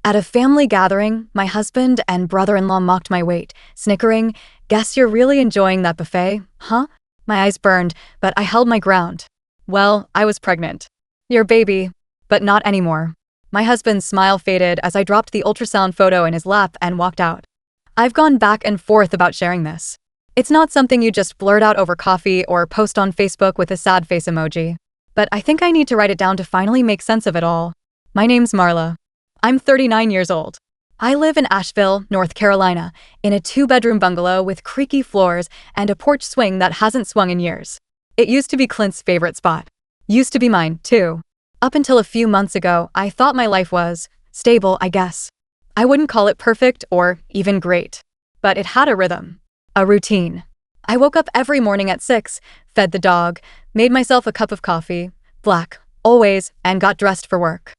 At a family gathering, my husband and brother-in-law mocked my weight, snickering, "Guess you're really enjoying that buffet, huh?" My eyes burned, but I held my ground. Well, I was pregnant. Your baby, but not anymore. My husband's smile faded as I dropped the ultrasound photo in his lap and walked out. I've gone back and forth about sharing this. It's not something you just blurt out over coffee or post on Facebook with a sad face emoji. But I think I need to write it down to finally make sense of it all. My name's Marla. I'm 39 years old. I live in Asheville, North Carolina, in a 2-bedroom bungalow with creaky floors and a porch swing that hasn't swung in years. It used to be Clint's favorite spot. Used to be mine, too. Up until a few months ago, I thought my life was stable, I guess. I wouldn't call it perfect or even great. But it had a rhythm. A routine. I woke up every morning at 6, fed the dog, made myself a cup of coffee, black, always, and got dressed for work.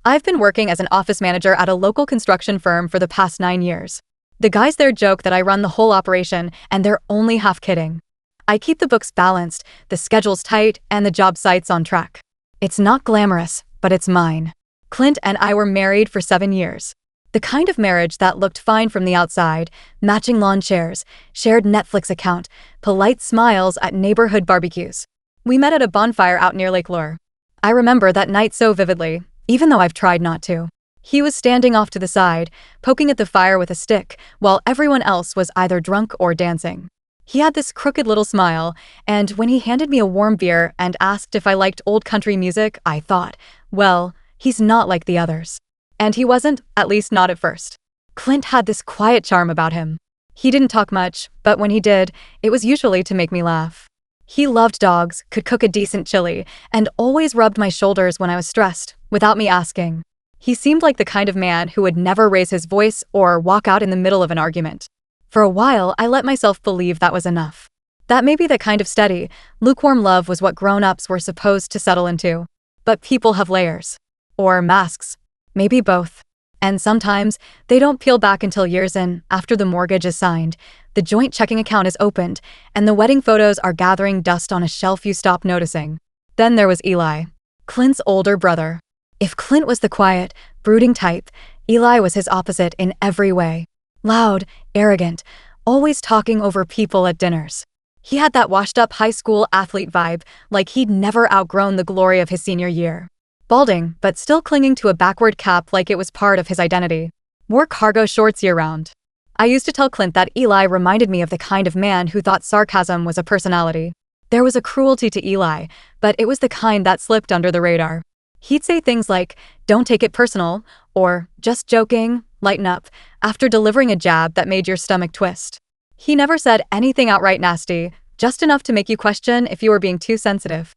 I've been working as an office manager at a local construction firm for the past 9 years. The guys there joke that I run the whole operation, and they're only half kidding. I keep the books balanced, the schedules tight, and the job sites on track. It's not glamorous, but it's mine. Clint and I were married for 7 years. The kind of marriage that looked fine from the outside, matching lawn chairs, shared Netflix account, polite smiles at neighborhood barbecues. We met at a bonfire out near Lake Lure. I remember that night so vividly, even though I've tried not to. He was standing off to the side, poking at the fire with a stick, while everyone else was either drunk or dancing. He had this crooked little smile, and when he handed me a warm beer and asked if I liked old country music, I thought, well, he's not like the others. And he wasn't, at least not at first. Clint had this quiet charm about him. He didn't talk much, but when he did, it was usually to make me laugh. He loved dogs, could cook a decent chili, and always rubbed my shoulders when I was stressed, without me asking. He seemed like the kind of man who would never raise his voice or walk out in the middle of an argument. For a while, I let myself believe that was enough. That maybe the kind of steady, lukewarm love was what grown-ups were supposed to settle into. But people have layers. Or masks. Maybe both. And sometimes, they don't peel back until years in, after the mortgage is signed, the joint checking account is opened, and the wedding photos are gathering dust on a shelf you stop noticing. Then there was Eli, Clint's older brother. If Clint was the quiet, brooding type, Eli was his opposite in every way. Loud, arrogant, always talking over people at dinners. He had that washed-up high school athlete vibe, like he'd never outgrown the glory of his senior year. Balding, but still clinging to a backward cap like it was part of his identity. Wore cargo shorts year-round. I used to tell Clint that Eli reminded me of the kind of man who thought sarcasm was a personality. There was a cruelty to Eli, but it was the kind that slipped under the radar. He'd say things like, "Don't take it personal," or "Just joking, lighten up," after delivering a jab that made your stomach twist. He never said anything outright nasty, just enough to make you question if you were being too sensitive.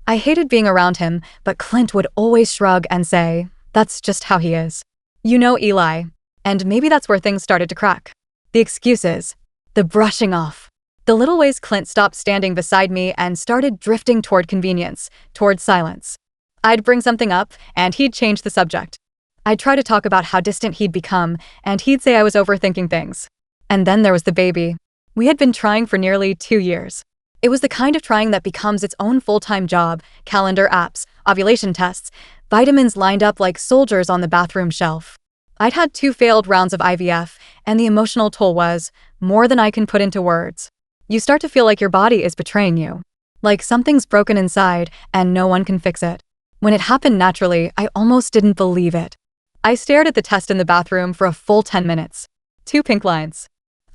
I hated being around him, but Clint would always shrug and say, "That's just how he is." You know Eli. And maybe that's where things started to crack. The excuses. The brushing off. The little ways Clint stopped standing beside me and started drifting toward convenience, toward silence. I'd bring something up, and he'd change the subject. I'd try to talk about how distant he'd become, and he'd say I was overthinking things. And then there was the baby. We had been trying for nearly 2 years. It was the kind of trying that becomes its own full-time job, calendar apps, ovulation tests, vitamins lined up like soldiers on the bathroom shelf. I'd had 2 failed rounds of IVF, and the emotional toll was more than I can put into words. You start to feel like your body is betraying you. Like something's broken inside, and no one can fix it. When it happened naturally, I almost didn't believe it. I stared at the test in the bathroom for a full 10 minutes. 2 pink lines.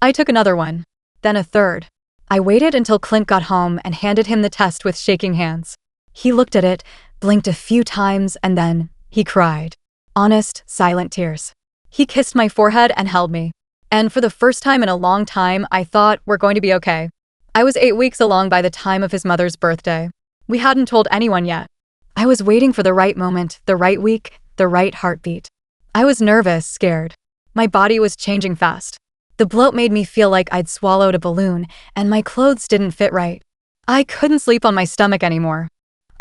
I took another one. Then a third. I waited until Clint got home and handed him the test with shaking hands. He looked at it, blinked a few times, and then he cried. Honest, silent tears. He kissed my forehead and held me. And for the first time in a long time, I thought, we're going to be okay. I was 8 weeks along by the time of his mother's birthday. We hadn't told anyone yet. I was waiting for the right moment, the right week, the right heartbeat. I was nervous, scared. My body was changing fast. The bloat made me feel like I'd swallowed a balloon, and my clothes didn't fit right. I couldn't sleep on my stomach anymore.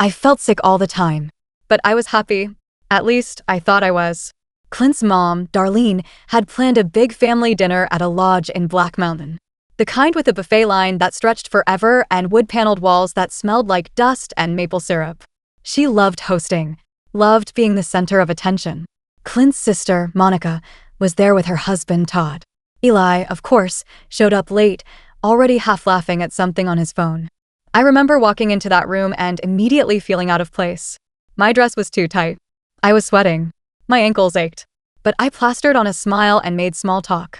I felt sick all the time. But I was happy. At least, I thought I was. Clint's mom, Darlene, had planned a big family dinner at a lodge in Black Mountain. The kind with a buffet line that stretched forever and wood-paneled walls that smelled like dust and maple syrup. She loved hosting. Loved being the center of attention. Clint's sister, Monica, was there with her husband, Todd. Eli, of course, showed up late, already half laughing at something on his phone. I remember walking into that room and immediately feeling out of place. My dress was too tight. I was sweating. My ankles ached. But I plastered on a smile and made small talk.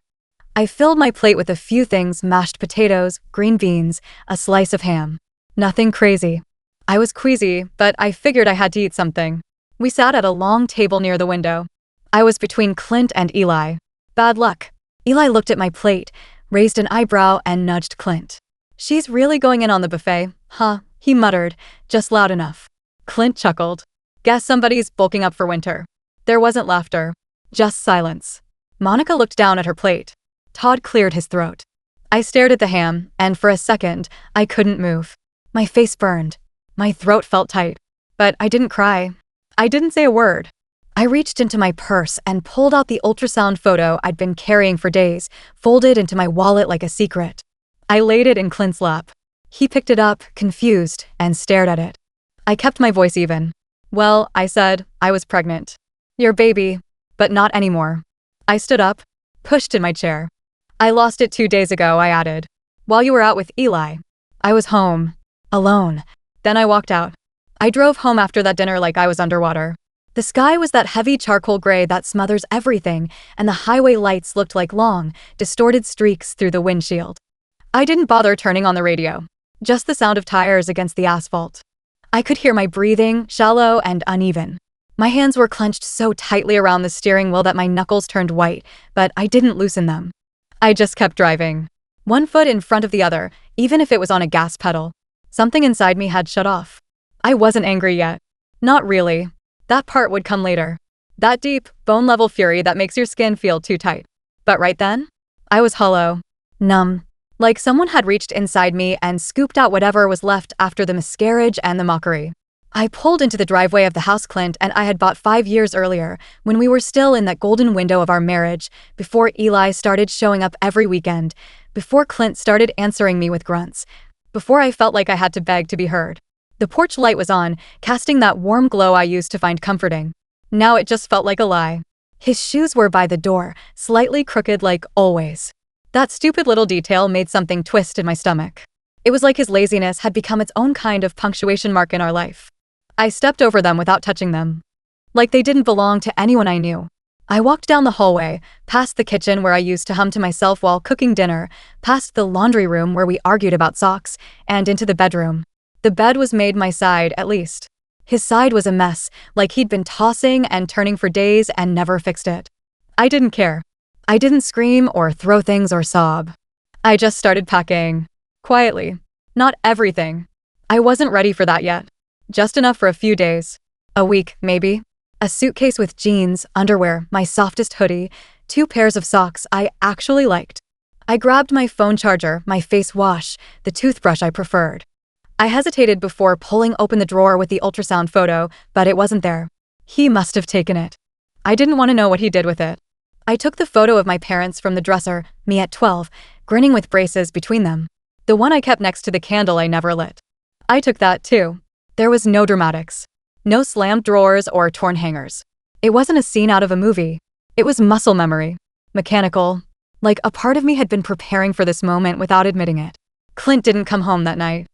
I filled my plate with a few things: mashed potatoes, green beans, a slice of ham. Nothing crazy. I was queasy, but I figured I had to eat something. We sat at a long table near the window. I was between Clint and Eli. Bad luck. Eli looked at my plate, raised an eyebrow, and nudged Clint. "She's really going in on the buffet, huh?" he muttered, just loud enough. Clint chuckled. "Guess somebody's bulking up for winter." There wasn't laughter, just silence. Monica looked down at her plate. Todd cleared his throat. I stared at the ham, and for a second, I couldn't move. My face burned. My throat felt tight. But I didn't cry. I didn't say a word. I reached into my purse and pulled out the ultrasound photo I'd been carrying for days, folded into my wallet like a secret. I laid it in Clint's lap. He picked it up, confused, and stared at it. I kept my voice even. "Well," I said, "I was pregnant. Your baby, but not anymore." I stood up, pushed in my chair. "I lost it 2 days ago," I added. "While you were out with Eli." I was home. Alone. Then I walked out. I drove home after that dinner like I was underwater. The sky was that heavy charcoal gray that smothers everything, and the highway lights looked like long, distorted streaks through the windshield. I didn't bother turning on the radio. Just the sound of tires against the asphalt. I could hear my breathing, shallow and uneven. My hands were clenched so tightly around the steering wheel that my knuckles turned white, but I didn't loosen them. I just kept driving. One foot in front of the other, even if it was on a gas pedal. Something inside me had shut off. I wasn't angry yet. Not really. That part would come later. That deep, bone-level fury that makes your skin feel too tight. But right then, I was hollow. Numb. Like someone had reached inside me and scooped out whatever was left after the miscarriage and the mockery. I pulled into the driveway of the house Clint and I had bought 5 years earlier, when we were still in that golden window of our marriage, before Eli started showing up every weekend, before Clint started answering me with grunts, before I felt like I had to beg to be heard. The porch light was on, casting that warm glow I used to find comforting. Now it just felt like a lie. His shoes were by the door, slightly crooked like always. That stupid little detail made something twist in my stomach. It was like his laziness had become its own kind of punctuation mark in our life. I stepped over them without touching them. Like they didn't belong to anyone I knew. I walked down the hallway, past the kitchen where I used to hum to myself while cooking dinner, past the laundry room where we argued about socks, and into the bedroom. The bed was made my side, at least. His side was a mess, like he'd been tossing and turning for days and never fixed it. I didn't care. I didn't scream or throw things or sob. I just started packing. Quietly. Not everything. I wasn't ready for that yet. Just enough for a few days. A week, maybe. A suitcase with jeans, underwear, my softest hoodie, 2 pairs of socks I actually liked. I grabbed my phone charger, my face wash, the toothbrush I preferred. I hesitated before pulling open the drawer with the ultrasound photo, but it wasn't there. He must have taken it. I didn't want to know what he did with it. I took the photo of my parents from the dresser, me at 12, grinning with braces between them. The one I kept next to the candle I never lit. I took that too. There was no dramatics. No slammed drawers or torn hangers. It wasn't a scene out of a movie. It was muscle memory. Mechanical. Like a part of me had been preparing for this moment without admitting it. Clint didn't come home that night.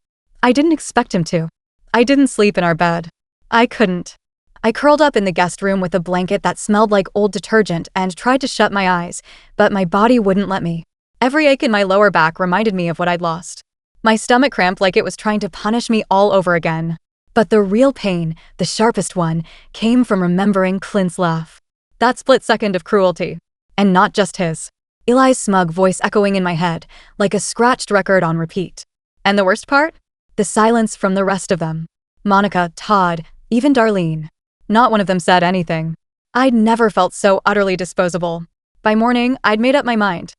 I didn't expect him to. I didn't sleep in our bed. I couldn't. I curled up in the guest room with a blanket that smelled like old detergent and tried to shut my eyes, but my body wouldn't let me. Every ache in my lower back reminded me of what I'd lost. My stomach cramped like it was trying to punish me all over again. But the real pain, the sharpest one, came from remembering Clint's laugh. That split second of cruelty. And not just his. Eli's smug voice echoing in my head, like a scratched record on repeat. And the worst part? The silence from the rest of them. Monica, Todd, even Darlene. Not one of them said anything. I'd never felt so utterly disposable. By morning, I'd made up my mind.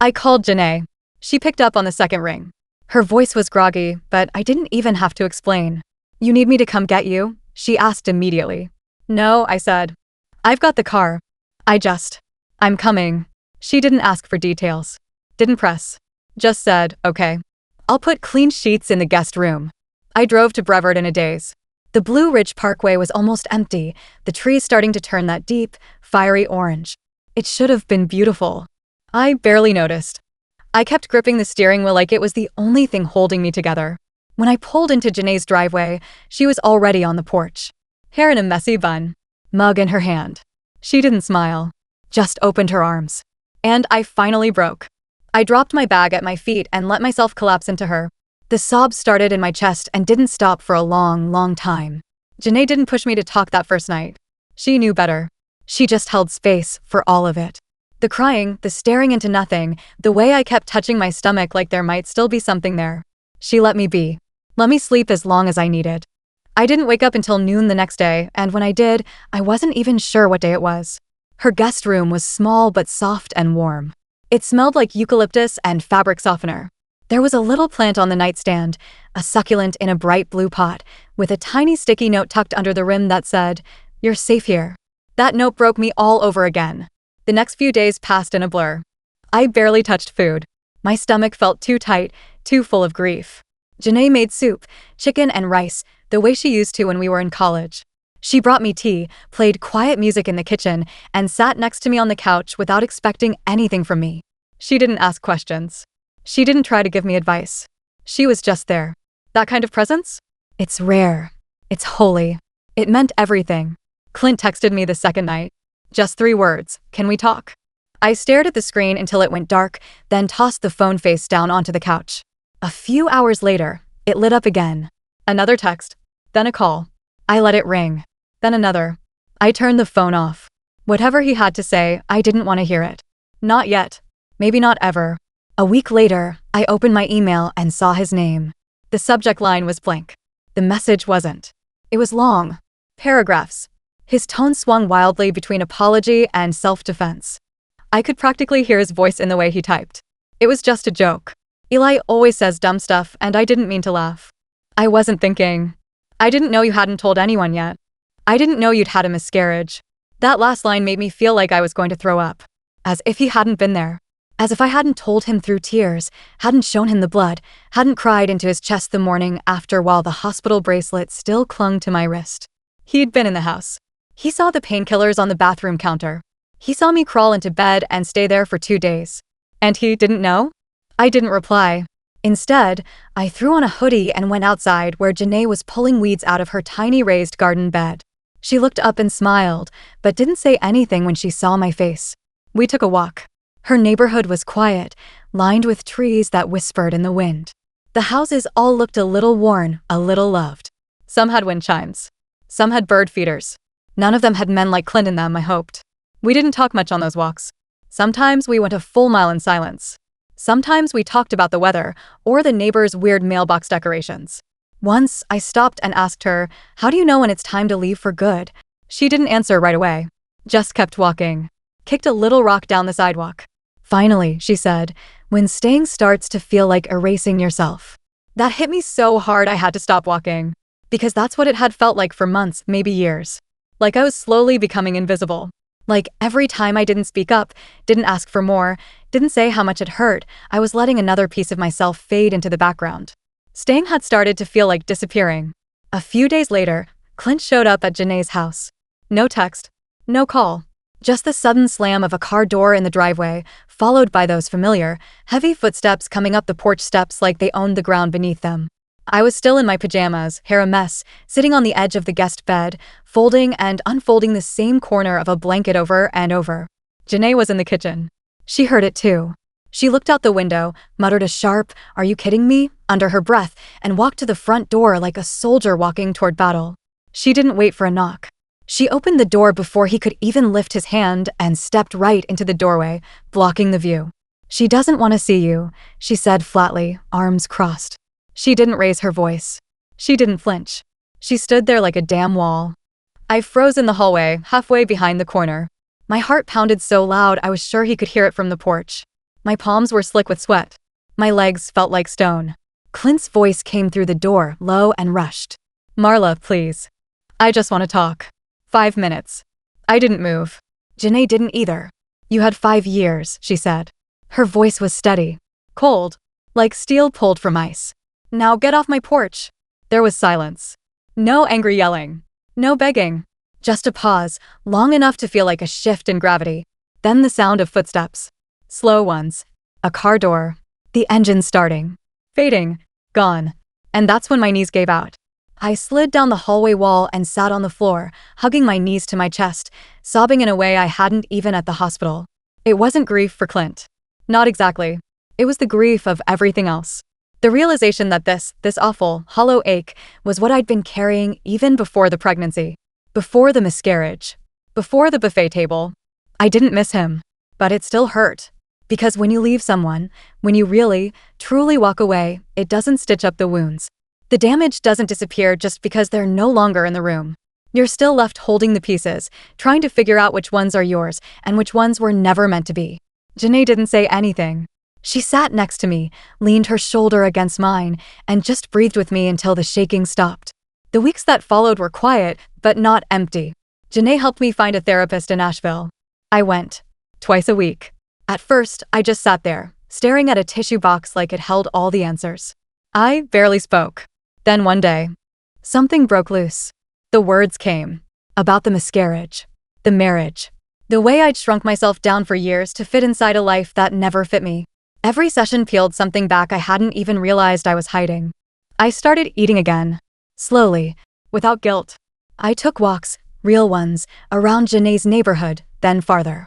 I called Janae. She picked up on the second ring. Her voice was groggy, but I didn't even have to explain. "You need me to come get you?" she asked immediately. "No," I said. "I've got the car. I'm coming." She didn't ask for details. Didn't press. Just said, "Okay. I'll put clean sheets in the guest room." I drove to Brevard in a daze. The Blue Ridge Parkway was almost empty, the trees starting to turn that deep, fiery orange. It should have been beautiful. I barely noticed. I kept gripping the steering wheel like it was the only thing holding me together. When I pulled into Janae's driveway, she was already on the porch. Hair in a messy bun, mug in her hand. She didn't smile, just opened her arms. And I finally broke. I dropped my bag at my feet and let myself collapse into her. The sobs started in my chest and didn't stop for a long, long time. Janae didn't push me to talk that first night. She knew better. She just held space for all of it. The crying, the staring into nothing, the way I kept touching my stomach like there might still be something there. She let me be. Let me sleep as long as I needed. I didn't wake up until noon the next day, and when I did, I wasn't even sure what day it was. Her guest room was small but soft and warm. It smelled like eucalyptus and fabric softener. There was a little plant on the nightstand, a succulent in a bright blue pot, with a tiny sticky note tucked under the rim that said, "You're safe here." That note broke me all over again. The next few days passed in a blur. I barely touched food. My stomach felt too tight, too full of grief. Janae made soup, chicken and rice, the way she used to when we were in college. She brought me tea, played quiet music in the kitchen, and sat next to me on the couch without expecting anything from me. She didn't ask questions. She didn't try to give me advice. She was just there. That kind of presence? It's rare. It's holy. It meant everything. Clint texted me the second night. Just 3 words, "Can we talk?" I stared at the screen until it went dark, then tossed the phone face down onto the couch. A few hours later, it lit up again. Another text, then a call. I let it ring, then another. I turned the phone off. Whatever he had to say, I didn't want to hear it. Not yet. Maybe not ever. A week later, I opened my email and saw his name. The subject line was blank. The message wasn't. It was long. Paragraphs. His tone swung wildly between apology and self-defense. I could practically hear his voice in the way he typed. It was just a joke. Eli always says dumb stuff, and I didn't mean to laugh. I wasn't thinking. I didn't know you hadn't told anyone yet. I didn't know you'd had a miscarriage. That last line made me feel like I was going to throw up. As if he hadn't been there. As if I hadn't told him through tears, hadn't shown him the blood, hadn't cried into his chest the morning after while the hospital bracelet still clung to my wrist. He'd been in the house. He saw the painkillers on the bathroom counter. He saw me crawl into bed and stay there for 2 days. And he didn't know? I didn't reply. Instead, I threw on a hoodie and went outside where Janae was pulling weeds out of her tiny raised garden bed. She looked up and smiled, but didn't say anything when she saw my face. We took a walk. Her neighborhood was quiet, lined with trees that whispered in the wind. The houses all looked a little worn, a little loved. Some had wind chimes. Some had bird feeders. None of them had men like Clint in them, I hoped. We didn't talk much on those walks. Sometimes we went a full mile in silence. Sometimes we talked about the weather or the neighbor's weird mailbox decorations. Once, I stopped and asked her, "How do you know when it's time to leave for good?" She didn't answer right away. Just kept walking. Kicked a little rock down the sidewalk. "Finally," she said, "when staying starts to feel like erasing yourself." That hit me so hard I had to stop walking. Because that's what it had felt like for months, maybe years. Like I was slowly becoming invisible. Like every time I didn't speak up, didn't ask for more, didn't say how much it hurt, I was letting another piece of myself fade into the background. Staying had started to feel like disappearing. A few days later, Clint showed up at Janae's house. No text, no call. Just the sudden slam of a car door in the driveway, followed by those familiar, heavy footsteps coming up the porch steps like they owned the ground beneath them. I was still in my pajamas, hair a mess, sitting on the edge of the guest bed, folding and unfolding the same corner of a blanket over and over. Janae was in the kitchen. She heard it too. She looked out the window, muttered a sharp, "Are you kidding me?" under her breath, and walked to the front door like a soldier walking toward battle. She didn't wait for a knock. She opened the door before he could even lift his hand and stepped right into the doorway, blocking the view. "She doesn't want to see you," she said flatly, arms crossed. She didn't raise her voice. She didn't flinch. She stood there like a damn wall. I froze in the hallway, halfway behind the corner. My heart pounded so loud I was sure he could hear it from the porch. My palms were slick with sweat. My legs felt like stone. Clint's voice came through the door, low and rushed. "Marla, please. I just want to talk. 5 minutes." I didn't move. Janae didn't either. "You had 5 years," she said. Her voice was steady. Cold. Like steel pulled from ice. "Now get off my porch." There was silence. No angry yelling. No begging. Just a pause, long enough to feel like a shift in gravity. Then the sound of footsteps. Slow ones. A car door. The engine starting. Fading. Gone. And that's when my knees gave out. I slid down the hallway wall and sat on the floor, hugging my knees to my chest, sobbing in a way I hadn't even at the hospital. It wasn't grief for Clint. Not exactly. It was the grief of everything else. The realization that this awful, hollow ache was what I'd been carrying even before the pregnancy, before the miscarriage, before the buffet table. I didn't miss him, but it still hurt. Because when you leave someone, when you really, truly walk away, it doesn't stitch up the wounds. The damage doesn't disappear just because they're no longer in the room. You're still left holding the pieces, trying to figure out which ones are yours and which ones were never meant to be. Janae didn't say anything. She sat next to me, leaned her shoulder against mine, and just breathed with me until the shaking stopped. The weeks that followed were quiet, but not empty. Janae helped me find a therapist in Asheville. I went. Twice a week. At first, I just sat there, staring at a tissue box like it held all the answers. I barely spoke. Then one day, something broke loose. The words came. About the miscarriage. The marriage. The way I'd shrunk myself down for years to fit inside a life that never fit me. Every session peeled something back I hadn't even realized I was hiding. I started eating again. Slowly. Without guilt. I took walks, real ones, around Janae's neighborhood, then farther.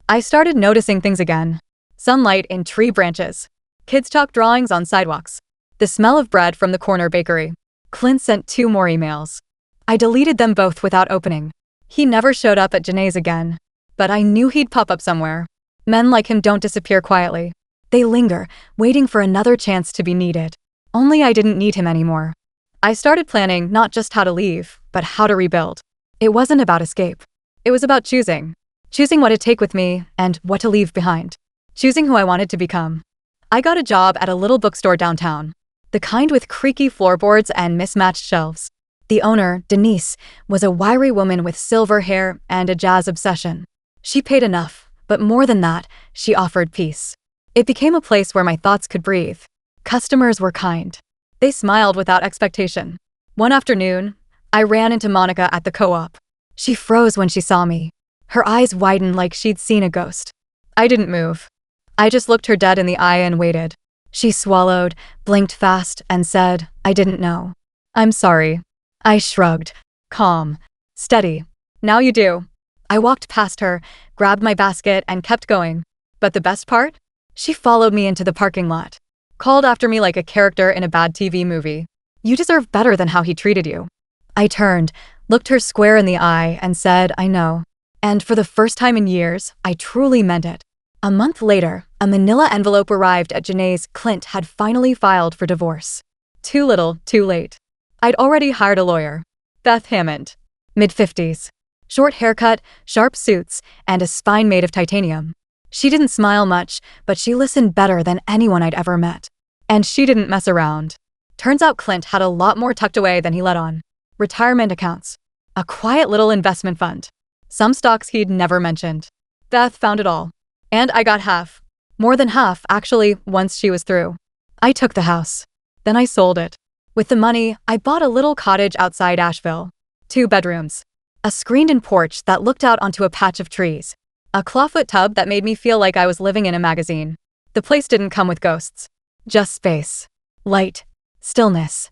I started noticing things again. Sunlight in tree branches. Kids' chalk drawings on sidewalks. The smell of bread from the corner bakery. Clint sent 2 more emails. I deleted them both without opening. He never showed up at Janae's again. But I knew he'd pop up somewhere. Men like him don't disappear quietly. They linger, waiting for another chance to be needed. Only I didn't need him anymore. I started planning not just how to leave, but how to rebuild. It wasn't about escape. It was about choosing. Choosing what to take with me and what to leave behind. Choosing who I wanted to become. I got a job at a little bookstore downtown. The kind with creaky floorboards and mismatched shelves. The owner, Denise, was a wiry woman with silver hair and a jazz obsession. She paid enough, but more than that, she offered peace. It became a place where my thoughts could breathe. Customers were kind. They smiled without expectation. One afternoon, I ran into Monica at the co-op. She froze when she saw me. Her eyes widened like she'd seen a ghost. I didn't move. I just looked her dead in the eye and waited. She swallowed, blinked fast, and said, "I didn't know." "I'm sorry." I shrugged. Calm. Steady. "Now you do." I walked past her, grabbed my basket, and kept going. But the best part? She followed me into the parking lot. Called after me like a character in a bad TV movie. "You deserve better than how he treated you." I turned, looked her square in the eye, and said, "I know." And for the first time in years, I truly meant it. A month later, a manila envelope arrived at Janae's. Clint had finally filed for divorce. Too little, too late. I'd already hired a lawyer. Beth Hammond. Mid-50s. Short haircut, sharp suits, and a spine made of titanium. She didn't smile much, but she listened better than anyone I'd ever met. And she didn't mess around. Turns out Clint had a lot more tucked away than he let on. Retirement accounts. A quiet little investment fund. Some stocks he'd never mentioned. Beth found it all. And I got half. More than half, actually, once she was through. I took the house. Then I sold it. With the money, I bought a little cottage outside Asheville. 2 bedrooms. A screened-in porch that looked out onto a patch of trees. A clawfoot tub that made me feel like I was living in a magazine. The place didn't come with ghosts. Just space. Light. Stillness.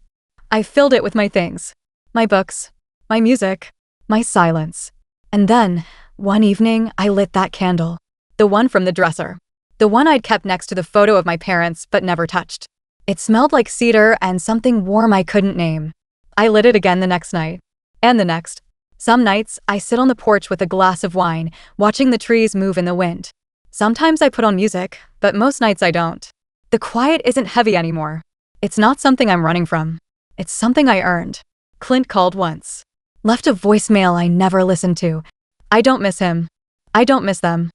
I filled it with my things. My books. My music. My silence. And then, one evening, I lit that candle. The one from the dresser. The one I'd kept next to the photo of my parents but never touched. It smelled like cedar and something warm I couldn't name. I lit it again the next night. And the next. Some nights, I sit on the porch with a glass of wine, watching the trees move in the wind. Sometimes I put on music, but most nights I don't. The quiet isn't heavy anymore. It's not something I'm running from. It's something I earned. Clint called once. Left a voicemail I never listened to. I don't miss him. I don't miss them.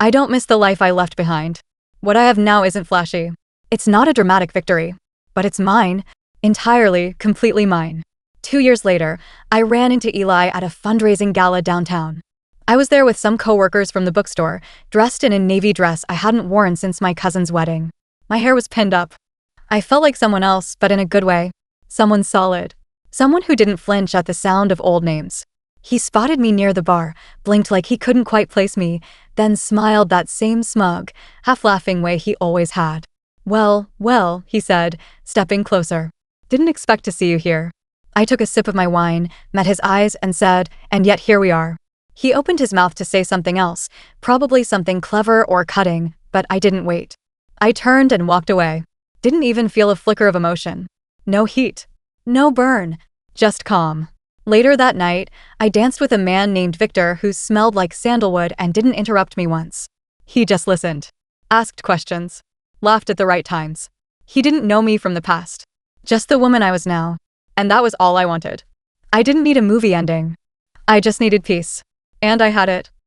I don't miss the life I left behind. What I have now isn't flashy. It's not a dramatic victory. But it's mine. Entirely, completely mine. 2 years later, I ran into Eli at a fundraising gala downtown. I was there with some coworkers from the bookstore, dressed in a navy dress I hadn't worn since my cousin's wedding. My hair was pinned up. I felt like someone else, but in a good way. Someone solid. Someone who didn't flinch at the sound of old names. He spotted me near the bar, blinked like he couldn't quite place me, then smiled that same smug, half-laughing way he always had. Well, he said, stepping closer. Didn't expect to see you here. I took a sip of my wine, met his eyes, and said, and yet here we are. He opened his mouth to say something else, probably something clever or cutting, but I didn't wait. I turned and walked away. Didn't even feel a flicker of emotion. No heat. No burn. Just calm. Later that night, I danced with a man named Victor who smelled like sandalwood and didn't interrupt me once. He just listened. Asked questions. Laughed at the right times. He didn't know me from the past. Just the woman I was now. And that was all I wanted. I didn't need a movie ending. I just needed peace. And I had it.